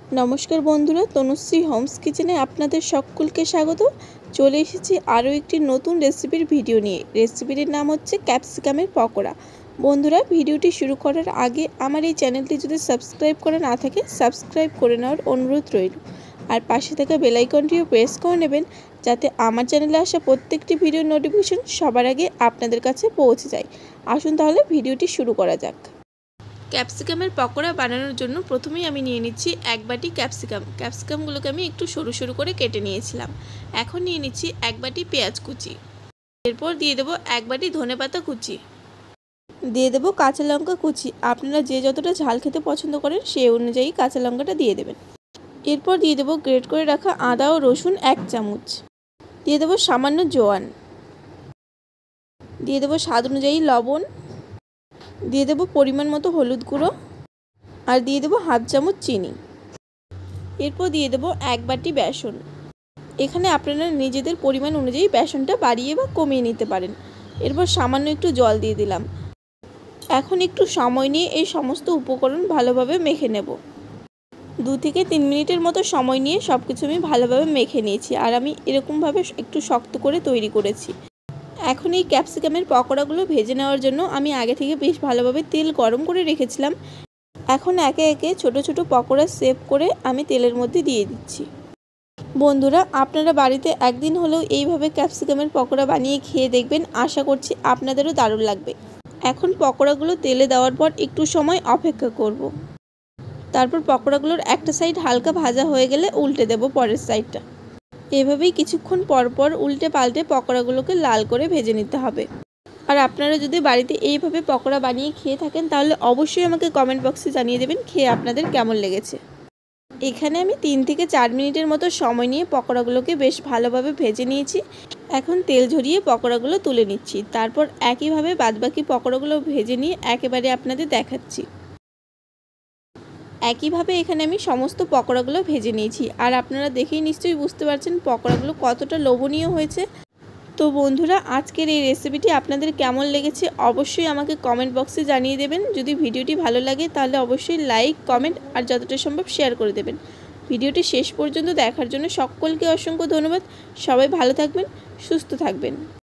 नमस्कार बंधुरा तनुश्री होम्स किचेने आपनादेर सकलके स्वागत। चले एसेछि आरो एकटी नतून रेसिपिर भिडियो निये। रेसिपिटिर नाम हच्छे क्यापसिकामेर पकोड़ा। बंधुरा भिडियोटी शुरू करार आगे आमार एई चैनेलटी जोदि सबस्क्राइब करा ना थाके सबस्क्राइब करे नेওয়ার अनुरोध रइल और पाशे थाका बेल आइकनटिও प्रेस करे नेবেন যাতে আমার চ্যানেলে আসা প্রত্যেকটি ভিডিওর নোটিফিকেশন সবার আগে আপনাদের কাছে পৌঁছে যায়। আসুন তাহলে ভিডিওটি শুরু করা যাক। ক্যাপসিকামের পকোড়া বানানোর জন্য প্রথমেই আমি নিয়ে নিচ্ছি এক বাটি ক্যাপসিকামগুলোকে আমি একটু সরু সরু করে কেটে নিয়েছিলাম। এখন নিয়ে নিচ্ছি এক বাটি পেঁয়াজ কুচি, এরপর দিয়ে দেব এক বাটি ধনেপাতা কুচি, দিয়ে দেব কাঁচা লঙ্কা কুচি। আপনারা যে যতটা ঝাল খেতে পছন্দ করেন সেই অনুযায়ী কাঁচা লঙ্কাটা দিয়ে দেবেন। এরপর দিয়ে দেব গ্রেট করে রাখা আদা ও রসুন এক চামচ, দিয়ে দেব সামান্য জোয়ান, দিয়ে দেব স্বাদ অনুযায়ী লবণ, দিয়ে দেব পরিমাণ মতো হলুদ গুঁড়ো আর দিয়ে দেব হাফ চামচ চিনি। এরপর দিয়ে দেব এক বাটি বেসন। এখানে আপনারা নিজেদের পরিমাণ অনুযায়ী বেসনটা বাড়িয়ে বা কমিয়ে নিতে পারেন। এরপর সামান্য একটু জল দিয়ে দিলাম। এখন একটু সময় নিয়ে এই সমস্ত উপকরণ ভালোভাবে মেখে নেব। 2 থেকে 3 মিনিটের মতো সময় নিয়ে সব কিছু আমি ভালোভাবে মেখে নিয়েছি আর আমি এরকমভাবে একটু শক্ত করে তৈরি করেছি। এখন এই ক্যাপসিকামের পকোড়াগুলো ভেজে নেওয়ার জন্য আমি আগে থেকে বেশ ভালোভাবে তেল গরম করে রেখেছিলাম। এখন একে একে ছোট ছোট পকোড়া শেপ করে আমি তেলের মধ্যে দিয়ে দিচ্ছি। বন্ধুরা আপনারা বাড়িতে একদিন হলেও এইভাবে ক্যাপসিকামের পকোড়া বানিয়ে খেয়ে দেখবেন, আশা করছি আপনাদেরও দারুণ লাগবে। এখন পকোড়াগুলো তেলে দেওয়ার পর একটু সময় অপেক্ষা করব। তারপর পকোড়াগুলোর একটা সাইড হালকা ভাজা হয়ে গেলে উল্টে দেব পরের সাইডটা। এভাবেই কিছুক্ষণ পর পর উল্টে পাল্টে পকোড়াগুলোকে লাল করে ভেজে নিতে হবে। আর আপনারা যদি বাড়িতে এইভাবে পকোড়া বানিয়ে খেয়ে থাকেন তাহলে অবশ্যই আমাকে কমেন্ট বক্সে জানিয়ে দেবেন খেয়ে আপনাদের কেমন লেগেছে। এখানে আমি 3 থেকে 4 মিনিটের মতো সময় নিয়ে পকোড়াগুলোকে বেশ ভালোভাবে ভেজে নিয়েছি। এখন তেল ঝরিয়ে পকোড়াগুলো তুলে নিচ্ছি। তারপর একইভাবে বাদবাকি পকোড়াগুলো ভেজে নিয়ে একেবারে আপনাদের দেখাচ্ছি। একইভাবে এখানে আমি সমস্ত পকোড়াগুলো ভেজে নিয়েছি আর আপনারা দেখেই নিশ্চয়ই বুঝতে পারছেন পকোড়াগুলো কতটা লোভনীয় হয়েছে। তো বন্ধুরা আজকের এই রেসিপিটি আপনাদের কেমন লেগেছে অবশ্যই আমাকে কমেন্ট বক্সে জানিয়ে দেবেন। যদি ভিডিওটি ভালো লাগে তাহলে অবশ্যই লাইক, কমেন্ট আর যতটা সম্ভব শেয়ার করে দেবেন। ভিডিওটি শেষ পর্যন্ত দেখার জন্য সকলকে অসংখ্য ধন্যবাদ। সবাই ভালো থাকবেন, সুস্থ থাকবেন।